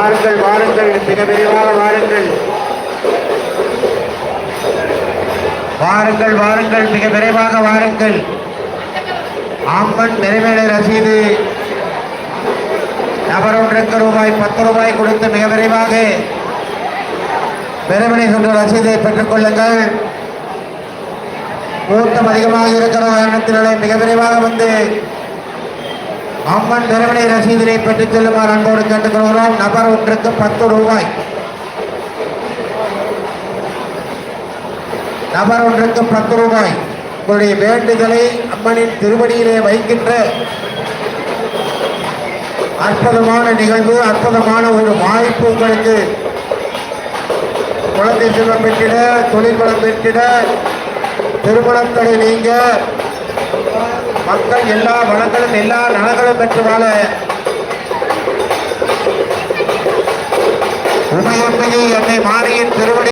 வாருங்கள் வாருங்கள், மிக விரைவாக வாருங்கள். வாருங்கள் வாருங்கள், மிக விரைவாக வாருங்கள். அம்மன் நிறைவேலை ரசீது நபர் ஒன்றுக்கு ரூபாய் 10 கொடுத்து மிக விரைவாக பெருமனை சென்ற ரசீதை பெற்றுக் கொள்ளுங்கள். கூட்டம் அதிகமாக இருக்கிற காரணத்தினாலே மிக விரைவாக வந்து அம்மன் பெருமனை ரசீதினை பெற்றுச் செல்லுமாறு அன்போடு கேட்டுக்கொள்கிறோம். நபர் ஒன்றுக்கு 10. நபர் ஒன்றுக்கு 10. உங்களுடைய வேண்டுதலை அம்மனின் திருவடியிலே வைக்கின்ற அற்புதமான நிகழ்வு, அற்புதமான ஒரு வாய்ப்பு உங்களுக்கு. குழந்தை செல்வம் பெற்றிட, தொழில் வளம் பெற்றிட, திருமணத்தடை நீங்க, மக்கள் எல்லா வளங்களும் எல்லா நலங்களும் பெற்று வாழ உமையம்மையை என்னை மாறியின் திருவடி